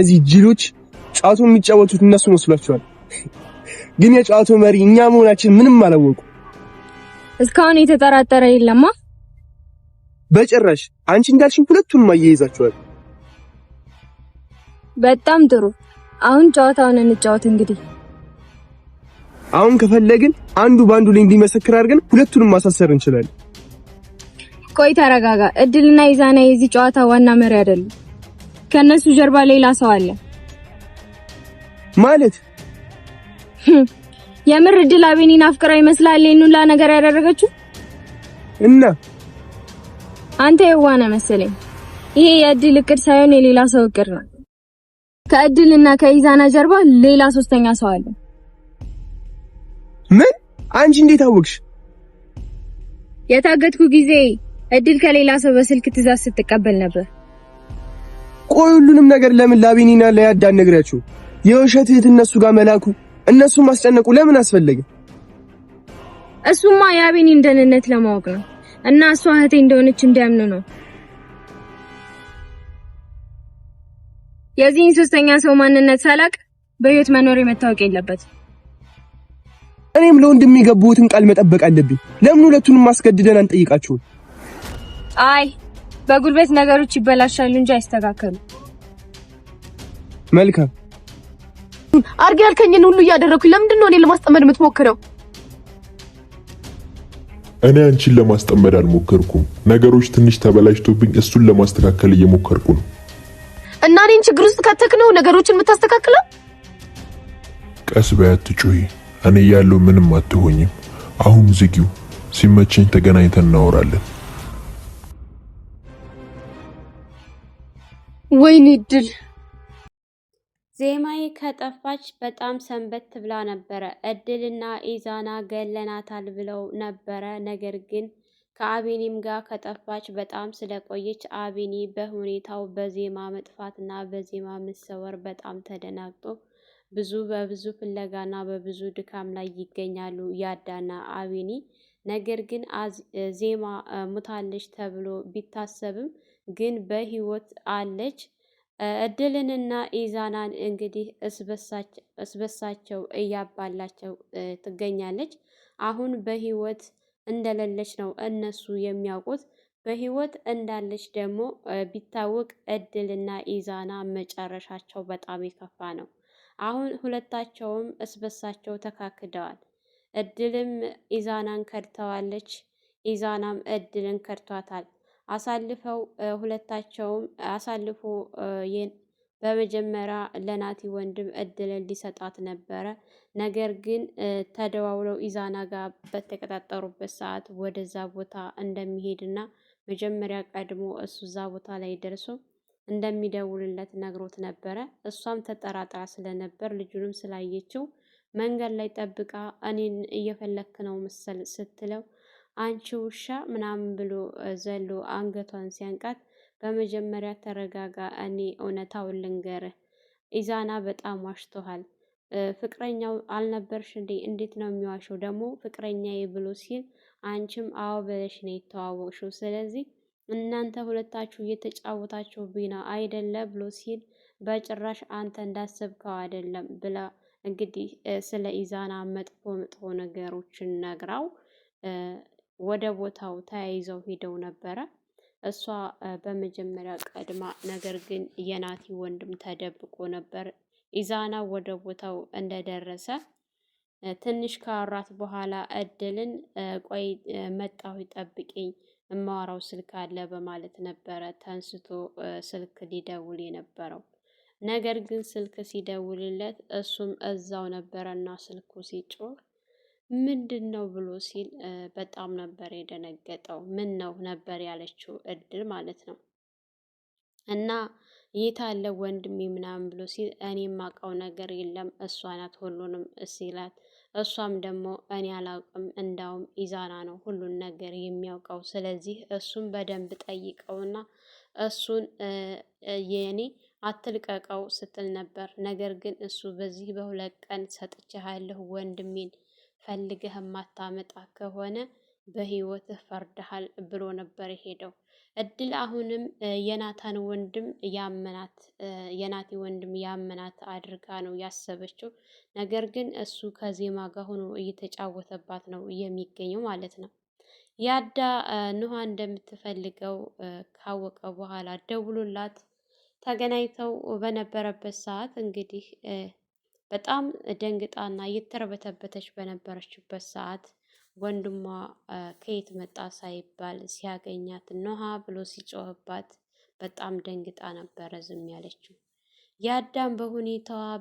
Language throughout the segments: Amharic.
እዚህ ጅሎች ጫወቱ የሚጫወቱት እነሱ መስሏቸዋል። ግን የጫወቱ መሪ እኛ መሆናችን ምንም አላወቁ። እስካሁን የተጠራጠረ የለማ በጭራሽ። አንቺ እንዳልሽኝ ሁለቱንም አያይዛቸዋል። በጣም ጥሩ። አሁን ጨዋታውን እንጫወት። እንግዲህ አሁን ከፈለግን አንዱ ባንዱ ላይ እንዲመሰክር አድርገን ሁለቱንም ማሳሰር እንችላለን። ቆይ ተረጋጋ። እድልና ኢዛና የዚህ ጨዋታ ዋና መሪ አይደሉም። ከነሱ ጀርባ ሌላ ሰው አለ ማለት። የምር እድል አቤኒን አፍቅራ ይመስላል ይኑላ ነገር ያደረገችው እና አንተ የዋና መሰለኝ። ይሄ የእድል እቅድ ሳይሆን የሌላ ሰው እቅድ ነው። ከእድልና ከኢዛና ጀርባ ሌላ ሶስተኛ ሰው አለ። ምን? አንቺ እንዴት አወቅሽ? የታገትኩ ጊዜ እድል ከሌላ ሰው በስልክ ትዕዛዝ ስትቀበል ነበር። ቆይ ሁሉንም ነገር ለምን ላቤኒና ለያዳን ነግራችሁ የውሸት እህት እነሱ ጋር መላኩ እነሱ ማስጨነቁ ለምን አስፈለገ? እሱማ የአቤኒን ደህንነት ለማወቅ ነው እና እሷ እህቴ እንደሆነች እንዲያምኑ ነው። የዚህን ሶስተኛ ሰው ማንነት ሳላቅ በህይወት መኖር መታወቅ የለበት። እኔም ለወንድም የሚገቡትን ቃል መጠበቅ አለብኝ። ለምን ሁለቱንም ማስገድደን አንጠይቃቸውም? አይ በጉልበት ነገሮች ይበላሻሉ እንጂ አይስተካከሉ። መልካም አርግ ያልከኝን ሁሉ እያደረኩኝ ለምንድን ነው እኔን ለማስጠመድ የምትሞክረው? እኔ አንቺን ለማስጠመድ አልሞከርኩም። ነገሮች ትንሽ ተበላሽቶብኝ እሱን ለማስተካከል እየሞከርኩ ነው። እና እኔን ችግር ውስጥ ከተክ ነው ነገሮችን የምታስተካክለው? ቀስ በይ አትጩሂ። እኔ ያለው ምንም አትሆኝም። አሁን ዝጊው። ሲመቸኝ ተገናኝተን እናወራለን። ወይኔ እድል ዜማዬ ከጠፋች በጣም ሰንበት ብላ ነበረ። እድልና ኢዛና ገለናታል ብለው ነበረ። ነገር ግን ከአቤኒም ጋር ከጠፋች በጣም ስለቆየች አቤኒ በሁኔታው በዜማ መጥፋትና በዜማ መሰወር በጣም ተደናግጦ በብዙ ፍለጋና በብዙ ድካም ላይ ይገኛሉ ያዳና አቤኒ። ነገር ግን ዜማ ሙታለች ተብሎ ቢታሰብም ግን በህይወት አለች። እድልንና ኢዛናን እንግዲህ እስበሳቸው እያባላቸው ትገኛለች። አሁን በህይወት እንደሌለች ነው እነሱ የሚያውቁት። በህይወት እንዳለች ደግሞ ቢታወቅ እድልና ኢዛና መጨረሻቸው በጣም የከፋ ነው። አሁን ሁለታቸውም እስበሳቸው ተካክደዋል። እድልም ኢዛናን ከድተዋለች፣ ኢዛናም እድልን ከድቷታል። ሁለታቸውም አሳልፎ በመጀመሪያ ለናቲ ወንድም እድልን ሊሰጣት ነበረ። ነገር ግን ተደዋውለው ኢዛና ጋር በተቀጣጠሩበት ሰዓት ወደዛ ቦታ እንደሚሄድና መጀመሪያ ቀድሞ እሱ እዛ ቦታ ላይ ደርሶ እንደሚደውልለት ነግሮት ነበረ። እሷም ተጠራጥራ ስለነበር ልጁንም ስላየችው መንገድ ላይ ጠብቃ እኔን እየፈለክ ነው መሰል ስትለው አንቺ ውሻ ምናምን ብሎ ዘሎ አንገቷን ሲያንቃት በመጀመሪያ ተረጋጋ፣ እኔ እውነታውን ልንገርህ፣ ኢዛና በጣም ዋሽቶሃል። ፍቅረኛው አልነበርሽ እንዴ? እንዴት ነው የሚዋሸው? ደግሞ ፍቅረኛዬ ብሎ ሲል አንቺም አዎ ብለሽ ነው የተዋወቅሽው። ስለዚህ እናንተ ሁለታችሁ እየተጫወታችሁብኝ ነው አይደለ ብሎ ሲል በጭራሽ አንተ እንዳሰብከው አይደለም ብላ እንግዲህ ስለ ኢዛና መጥፎ ነገሮችን ነግራው ወደ ቦታው ተያይዘው ሄደው ነበረ። እሷ በመጀመሪያ ቀድማ፣ ነገር ግን የናቲ ወንድም ተደብቆ ነበር። ኢዛና ወደ ቦታው እንደደረሰ ትንሽ ካወራት በኋላ እድልን ቆይ መጣሁ ጠብቂኝ እማወራው ስልክ አለ በማለት ነበረ ተንስቶ ስልክ ሊደውል የነበረው። ነገር ግን ስልክ ሲደውልለት እሱም እዛው ነበረና ስልኩ ሲጮህ ምንድን ነው ብሎ ሲል በጣም ነበር የደነገጠው። ምን ነው ነበር ያለችው እድል ማለት ነው። እና የት አለ ወንድሜ ምናምን ብሎ ሲል እኔ የማውቀው ነገር የለም እሷ ናት ሁሉንም ሲላት፣ እሷም ደግሞ እኔ አላውቅም እንዳውም ኢዛና ነው ሁሉን ነገር የሚያውቀው፣ ስለዚህ እሱን በደንብ ጠይቀውና እሱን የኔ አትልቀቀው ስትል ነበር። ነገር ግን እሱ በዚህ በሁለት ቀን ሰጥቼሃለሁ ወንድሜን ፈልገህ ማታመጣ ከሆነ በህይወትህ ፈርደሃል ብሎ ነበር የሄደው። እድል አሁንም የናቲ ወንድም ያመናት አድርጋ ነው ያሰበችው። ነገር ግን እሱ ከዜማ ጋር ሆኖ እየተጫወተባት ነው የሚገኘው ማለት ነው። ያዳ ኑሃ እንደምትፈልገው ካወቀ በኋላ ደውሎላት ተገናኝተው በነበረበት ሰዓት እንግዲህ በጣም ደንግጣና እየተረበተበተች በነበረችበት ሰዓት ወንድሟ ከየት መጣ ሳይባል ሲያገኛት ኖሃ ብሎ ሲጮህባት በጣም ደንግጣ ነበረ ዝም ያለችው። የአዳም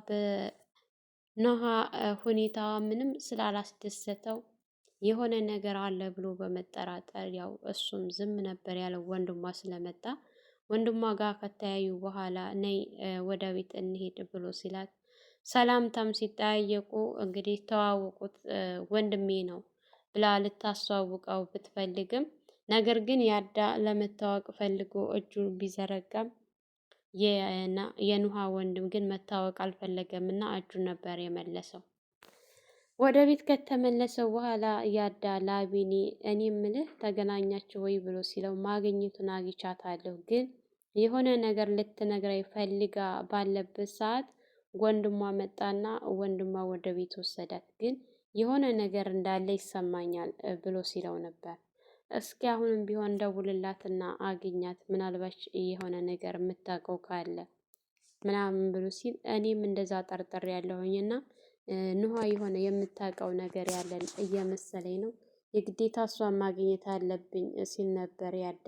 በኖሃ ሁኔታዋ ምንም ስላላስደሰተው የሆነ ነገር አለ ብሎ በመጠራጠር ያው እሱም ዝም ነበር ያለው ወንድሟ ስለመጣ። ወንድሟ ጋር ከተያዩ በኋላ ነይ ወደ ቤት እንሄድ ብሎ ሲላት ሰላምታም ሲጠያየቁ እንግዲህ ተዋወቁት ወንድሜ ነው ብላ ልታስተዋውቀው ብትፈልግም ነገር ግን ያዳ ለመታወቅ ፈልጎ እጁን ቢዘረጋም የኑሃ ወንድም ግን መታወቅ አልፈለገም እና እጁን ነበር የመለሰው። ወደ ቤት ከተመለሰው በኋላ ያዳ ላቢኒ እኔ ምልህ ተገናኛችሁ ወይ ብሎ ሲለው ማግኘቱን አግኝቻታለሁ፣ ግን የሆነ ነገር ልትነግረኝ ፈልጋ ባለበት ሰዓት ወንድሟ መጣና ወንድሟ ወደ ቤት ወሰዳት፣ ግን የሆነ ነገር እንዳለ ይሰማኛል ብሎ ሲለው ነበር። እስኪ አሁንም ቢሆን ደውልላትና አግኛት፣ ምናልባት የሆነ ነገር የምታውቀው ካለ ምናምን ብሎ ሲል እኔም እንደዛ ጠርጥሬ ያለሁኝና ኑሃ የሆነ የምታውቀው ነገር ያለን እየመሰለኝ ነው፣ የግዴታ እሷን ማግኘት አለብኝ ሲል ነበር ያዳ።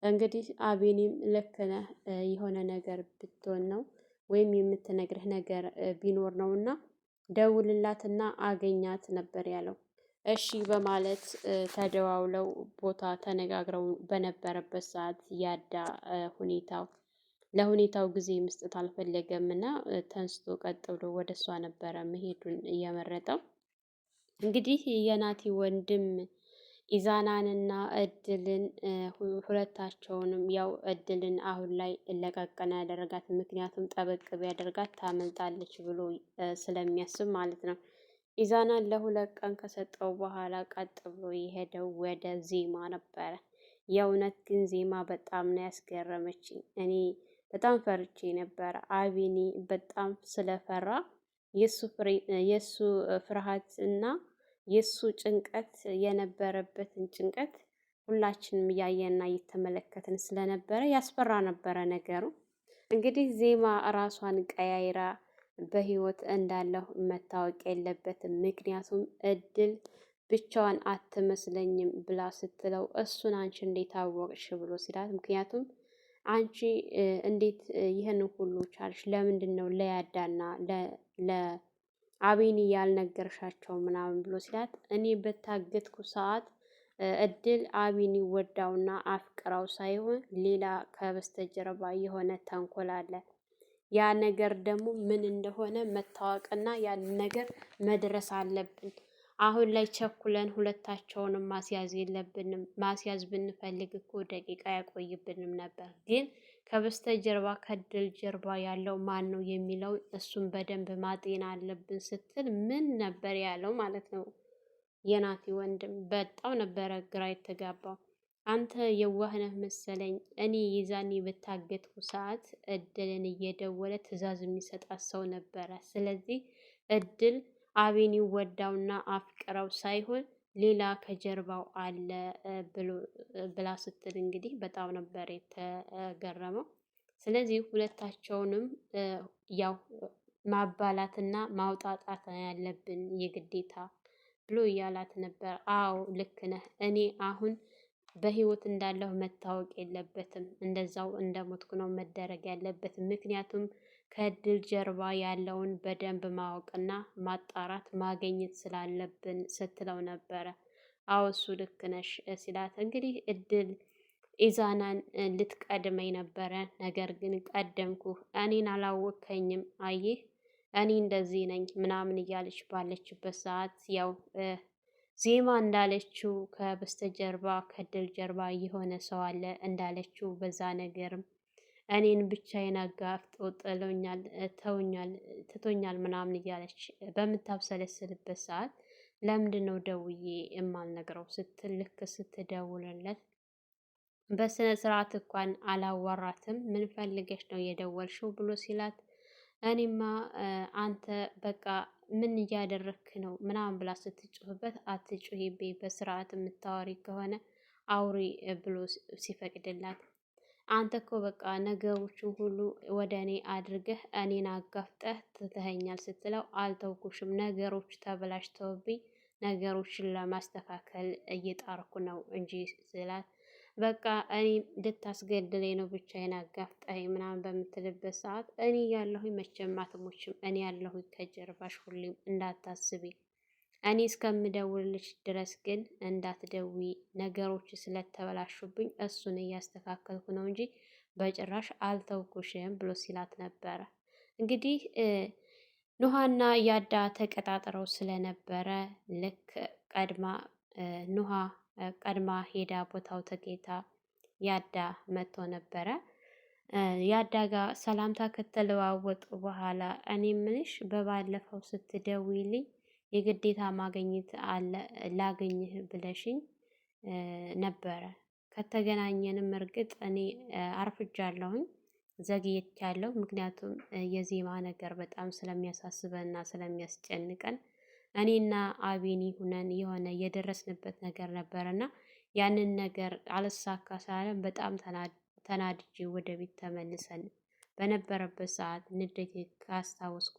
እንግዲህ አቤኔም ልክ ነህ የሆነ ነገር ብትሆን ነው ወይም የምትነግርህ ነገር ቢኖር ነውና ደውልላትና አገኛት ነበር ያለው። እሺ በማለት ተደዋውለው ቦታ ተነጋግረው በነበረበት ሰዓት ያዳ ለሁኔታው ጊዜ መስጠት አልፈለገም እና ተንስቶ ቀጥ ብሎ ወደ እሷ ነበረ መሄዱን እየመረጠው። እንግዲህ የናቲ ወንድም ኢዛናንና እድልን ሁለታቸውንም ያው እድልን አሁን ላይ ለቀቀና ያደረጋት ምክንያቱም ጠበቅ ቢያደርጋት ታመልጣለች ብሎ ስለሚያስብ ማለት ነው። ኢዛናን ለ2 ቀን ከሰጠው በኋላ ቀጥ ብሎ የሄደው ወደ ዜማ ነበረ። የእውነት ግን ዜማ በጣም ነው ያስገረመችኝ። እኔ በጣም ፈርቼ ነበረ። አቢኒ በጣም ስለፈራ የሱ ፍርሃት እና የሱ ጭንቀት የነበረበትን ጭንቀት ሁላችንም እያየንና እየተመለከትን ስለነበረ ያስፈራ ነበረ ነገሩ። እንግዲህ ዜማ ራሷን ቀያይራ በህይወት እንዳለሁ መታወቅ የለበትም፣ ምክንያቱም እድል ብቻዋን አትመስለኝም ብላ ስትለው እሱን አንቺ እንዴት አወቅሽ ብሎ ሲላት ምክንያቱም አንቺ እንዴት ይህን ሁሉ ቻልሽ? ለምንድን ነው ለያዳና ለአቤኒ ያልነገርሻቸው ምናምን ብሎ ሲላት እኔ በታገትኩ ሰዓት እድል አቤኒ ወዳውና አፍቅራው ሳይሆን ሌላ ከበስተጀርባ የሆነ ተንኮል አለ። ያ ነገር ደግሞ ምን እንደሆነ መታወቅና ያን ነገር መድረስ አለብን። አሁን ላይ ቸኩለን ሁለታቸውንም ማስያዝ የለብንም። ማስያዝ ብንፈልግ እኮ ደቂቃ ያቆይብንም ነበር። ግን ከበስተጀርባ ከድል ጀርባ ያለው ማን ነው የሚለው እሱን በደንብ ማጤን አለብን ስትል ምን ነበር ያለው ማለት ነው። የናቲ ወንድም በጣም ነበረ ግራ የተጋባው። አንተ የዋህነህ መሰለኝ። እኔ ይዛኔ በታገትኩ ሰዓት እድልን እየደወለ ትዕዛዝ የሚሰጣት ሰው ነበረ። ስለዚህ እድል አቤኒ ወዳውና አፍቅረው ሳይሆን ሌላ ከጀርባው አለ ብላ ስትል እንግዲህ በጣም ነበር የተገረመው። ስለዚህ ሁለታቸውንም ያው ማባላትና ማውጣጣት ያለብን የግዴታ ብሎ እያላት ነበር። አዎ ልክ ነህ። እኔ አሁን በህይወት እንዳለሁ መታወቅ የለበትም፣ እንደዛው እንደሞትኩ ነው መደረግ ያለበት። ምክንያቱም ከእድል ጀርባ ያለውን በደንብ ማወቅና ማጣራት ማግኘት ስላለብን ስትለው ነበረ። አዎ እሱ ልክ ነሽ ሲላት እንግዲህ እድል ኢዛናን ልትቀድመኝ ነበረ፣ ነገር ግን ቀደምኩ፣ እኔን አላወከኝም፣ አየህ እኔ እንደዚህ ነኝ ምናምን እያለች ባለችበት ሰዓት ያው ዜማ እንዳለችው ከበስተጀርባ ከድል ጀርባ የሆነ ሰው አለ እንዳለችው በዛ ነገርም እኔን ብቻዬን አጋፍጦ ጥሎኛል፣ ትቶኛል ምናምን እያለች በምታብሰለስልበት ሰዓት ለምንድን ነው ደውዬ የማልነግረው ስትል ልክ ስትደውልለት በስነ ስርዓት እንኳን አላወራትም። ምን ፈልገሽ ነው የደወልሽው ብሎ ሲላት እኔማ አንተ በቃ ምን እያደረክ ነው ምናምን ብላ ስትጮህበት አትጮሂብኝ፣ በስርዓት የምታወሪ ከሆነ አውሪ ብሎ ሲፈቅድላት አንተ እኮ በቃ ነገሮችን ሁሉ ወደ እኔ አድርገህ እኔን አጋፍጠህ ትተኸኛል ስትለው አልተውኩሽም፣ ነገሮች ተበላሽተውብኝ ነገሮችን ለማስተካከል እየጣርኩ ነው እንጂ ስላት በቃ እኔ እንድታስገድለኝ ነው ብቻዬን አጋፍጠኸኝ ምናምን በምትልበት ሰዓት እኔ ያለሁኝ መቼም አትሞችም፣ እኔ ያለሁኝ ከጀርባሽ ሁሌም እንዳታስቢ፣ እኔ እስከምደውልልሽ ድረስ ግን እንዳትደዊ፣ ነገሮች ስለተበላሹብኝ እሱን እያስተካከልኩ ነው እንጂ በጭራሽ አልተውኩሽም ብሎ ሲላት ነበረ። እንግዲህ ኑሃና ያዳ ተቀጣጥረው ስለነበረ ልክ ኑሃ ቀድማ ሄዳ ቦታው ተገኝታ ያዳ መጥቶ ነበረ። ያዳ ጋር ሰላምታ ከተለዋወጡ በኋላ እኔ ምንሽ በባለፈው ስትደውይልኝ የግዴታ ማግኘት አለ ላገኝህ ብለሽኝ ነበረ። ከተገናኘንም እርግጥ እኔ አርፍጃለሁኝ፣ ዘግይቻለሁ። ምክንያቱም የዜማ ነገር በጣም ስለሚያሳስበንና ስለሚያስጨንቀን እኔና አቢኒ ሁነን የሆነ የደረስንበት ነገር ነበርና ያንን ነገር አልሳካ ሳለን በጣም ተናድጄ ወደ ቤት ተመልሰን በነበረበት ሰዓት ንዴቴ ካስታወስኩ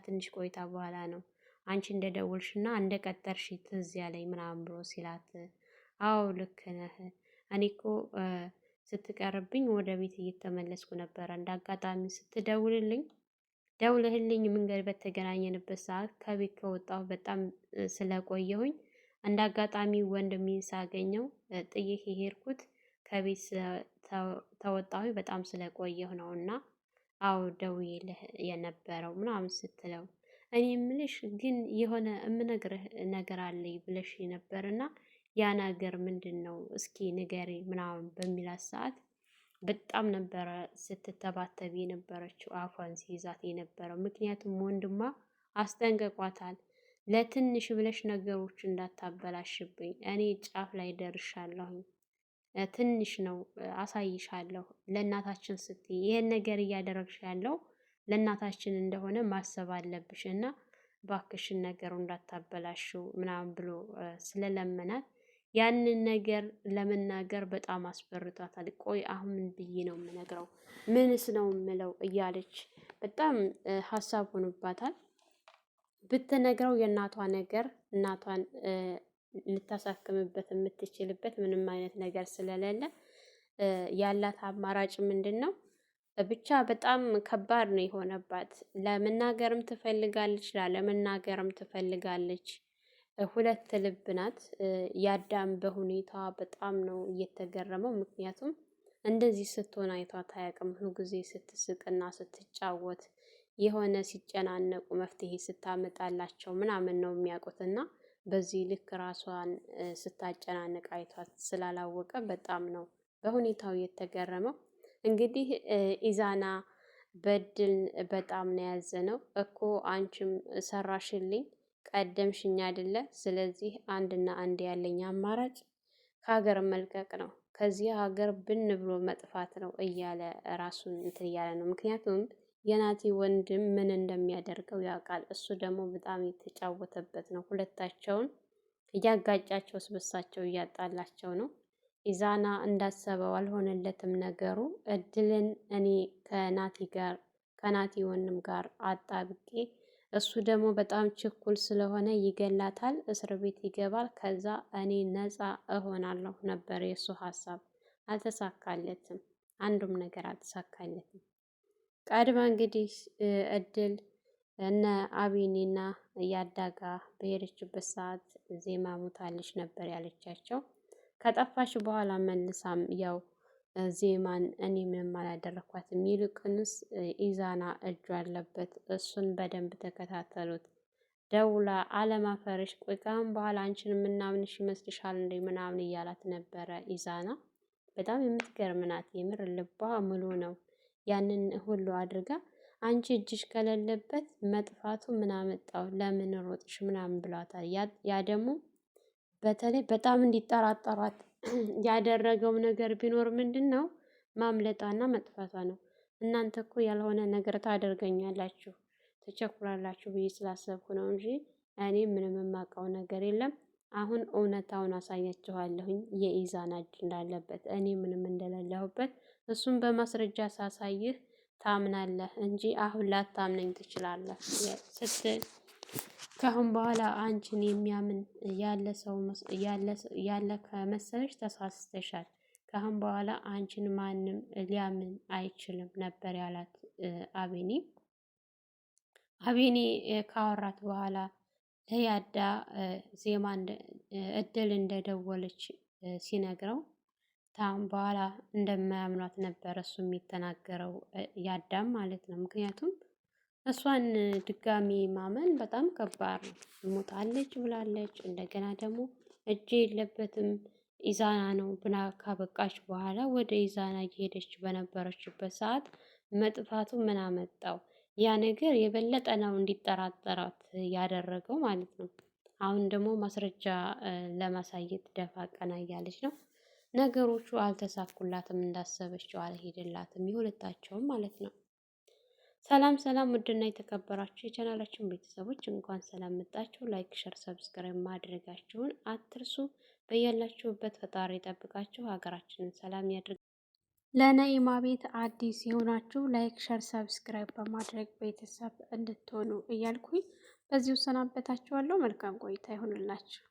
ትንሽ ቆይታ በኋላ ነው አንቺ እንደደወልሽና እንደቀጠርሽ ትዝ ያለኝ ምናምን ብሎ ሲላት፣ አዎ ልክ ነህ፣ እኔ እኮ ስትቀርብኝ ወደ ቤት እየተመለስኩ ነበረ። እንዳጋጣሚ ስትደውልልኝ ደውለህልኝ መንገድ በተገናኘንበት ሰዓት ከቤት ከወጣሁ በጣም ስለቆየሁኝ እንዳጋጣሚ ወንድሜን ሳገኘው ጥዬህ የሄድኩት ከቤት ተወጣሁኝ በጣም ስለቆየሁ ነው እና አዎ ደውዬልህ የነበረው ምናምን ስትለው እኔ የምልሽ ግን የሆነ የምነግርህ ነገር አለኝ ብለሽ ነበርና ያ ነገር ምንድን ነው እስኪ ንገሪ ምናምን በሚላት ሰዓት በጣም ነበረ ስትተባተብ የነበረችው አፏን ሲይዛት የነበረው። ምክንያቱም ወንድሟ አስጠንቅቋታል። ለትንሽ ብለሽ ነገሮች እንዳታበላሽብኝ፣ እኔ ጫፍ ላይ ደርሻለሁኝ፣ ትንሽ ነው አሳይሻለሁ፣ ለእናታችን ስትይ ይሄን ነገር እያደረግሽ ያለው ለእናታችን እንደሆነ ማሰብ አለብሽ እና ባክሽን ነገሩ እንዳታበላሽው ምናምን ብሎ ስለለመናት ያንን ነገር ለመናገር በጣም አስፈርቷታል። ቆይ አሁን ምን ብዬ ነው የምነግረው? ምንስ ነው የምለው? እያለች በጣም ሀሳብ ሆኖባታል። ብትነግረው የእናቷ ነገር እናቷን ልታሳክምበት የምትችልበት ምንም አይነት ነገር ስለሌለ ያላት አማራጭ ምንድን ነው? ብቻ በጣም ከባድ ነው የሆነባት። ለመናገርም ትፈልጋለች፣ ላለመናገርም ትፈልጋለች። ሁለት ልብ ናት። ያዳም በሁኔታ በጣም ነው እየተገረመው። ምክንያቱም እንደዚህ ስትሆን አይቷት አያውቅም። ሁሉ ጊዜ ስትስቅና ስትጫወት የሆነ ሲጨናነቁ መፍትሄ ስታመጣላቸው ምናምን ነው የሚያውቁትና በዚህ ልክ ራሷን ስታጨናንቅ አይቷት ስላላወቀ በጣም ነው በሁኔታው የተገረመው። እንግዲህ ኢዛና በድል በጣም ነው ያዘነው። እኮ አንቺም ሰራሽልኝ ቀደምሽኝ አይደለ? ስለዚህ አንድና አንድ ያለኝ አማራጭ ከሀገር መልቀቅ ነው፣ ከዚህ ሀገር ብን ብሎ መጥፋት ነው እያለ ራሱን እንትን እያለ ነው። ምክንያቱም የናቲ ወንድም ምን እንደሚያደርገው ያውቃል። እሱ ደግሞ በጣም የተጫወተበት ነው። ሁለታቸውን እያጋጫቸው ስበሳቸው እያጣላቸው ነው። ኢዛና እንዳሰበው አልሆነለትም ነገሩ። እድልን እኔ ከናቲ ወንድም ጋር አጣብቄ እሱ ደግሞ በጣም ችኩል ስለሆነ ይገላታል፣ እስር ቤት ይገባል፣ ከዛ እኔ ነፃ እሆናለሁ ነበር የእሱ ሀሳብ። አልተሳካለትም፣ አንዱም ነገር አልተሳካለትም። ቀድማ እንግዲህ እድል እነ አቢኒና ያዳጋ በሄደችበት ሰዓት ዜማ ሞታለች ነበር ያለቻቸው። ከጠፋች በኋላ መልሳም ያው ዜማን እኔ ምንም አላደረኳትም፣ ይልቅንስ ኢዛና እጁ አለበት፣ እሱን በደንብ ተከታተሉት፣ ደውላ አለማፈርሽ፣ ቆይ ካሁን በኋላ አንቺን የምናምንሽ ይመስልሻል እንዴ ምናምን እያላት ነበረ። ኢዛና በጣም የምትገርም ናት፣ የምር ልቧ ሙሉ ነው። ያንን ሁሉ አድርጋ አንቺ እጅሽ ከሌለበት መጥፋቱ ምን አመጣው? ለምን ሮጥሽ? ምናምን ብሏታል። ያ ደግሞ በተለይ በጣም እንዲጠራጠሯት ያደረገው ነገር ቢኖር ምንድነው ማምለጣና መጥፋቷ ነው። እናንተ እኮ ያልሆነ ነገር ታደርገኛላችሁ ትቸኩላላችሁ ብዬ ስላሰብኩ ነው እንጂ እኔ ምንም የማውቀው ነገር የለም። አሁን እውነታውን አሳያችኋለሁኝ የኢዛና እጅ እንዳለበት እኔ ምንም እንደሌለሁበት እሱን በማስረጃ ሳሳይህ ታምናለህ እንጂ አሁን ላታምነኝ ትችላለህ ስትል ከአሁን በኋላ አንቺን የሚያምን ያለ ከመሰለሽ ተሳስተሻል። ከአሁን በኋላ አንቺን ማንም ሊያምን አይችልም ነበር ያላት አቤኒ። አቤኒ ካወራት በኋላ ለያዳ ዜማ እድል እንደደወለች ሲነግረው ታም በኋላ እንደማያምኗት ነበር እሱ የሚተናገረው ያዳም ማለት ነው። ምክንያቱም እሷን ድጋሚ ማመን በጣም ከባድ ነው። ሞታለች ብላለች። እንደገና ደግሞ እጅ የለበትም ኢዛና ነው ብላ ካበቃች በኋላ ወደ ኢዛና እየሄደች በነበረችበት ሰዓት መጥፋቱ ምን አመጣው? ያ ነገር የበለጠ ነው እንዲጠራጠራት ያደረገው ማለት ነው። አሁን ደግሞ ማስረጃ ለማሳየት ደፋ ቀና እያለች ነው። ነገሮቹ አልተሳኩላትም፣ እንዳሰበችው አልሄደላትም፣ የሁለታቸውም ማለት ነው። ሰላም ሰላም፣ ውድና የተከበራችሁ የቻናላችን ቤተሰቦች እንኳን ሰላም መጣችሁ። ላይክ፣ ሸር፣ ሰብስክራይብ ማድረጋችሁን አትርሱ። በያላችሁበት ፈጣሪ ጠብቃችሁ ሀገራችንን ሰላም ያድርግ። ለነኢማ ቤት አዲስ የሆናችሁ ላይክ፣ ሸር፣ ሰብስክራይብ በማድረግ ቤተሰብ እንድትሆኑ እያልኩኝ በዚሁ ሰናበታችኋለሁ። መልካም ቆይታ ይሁንላችሁ።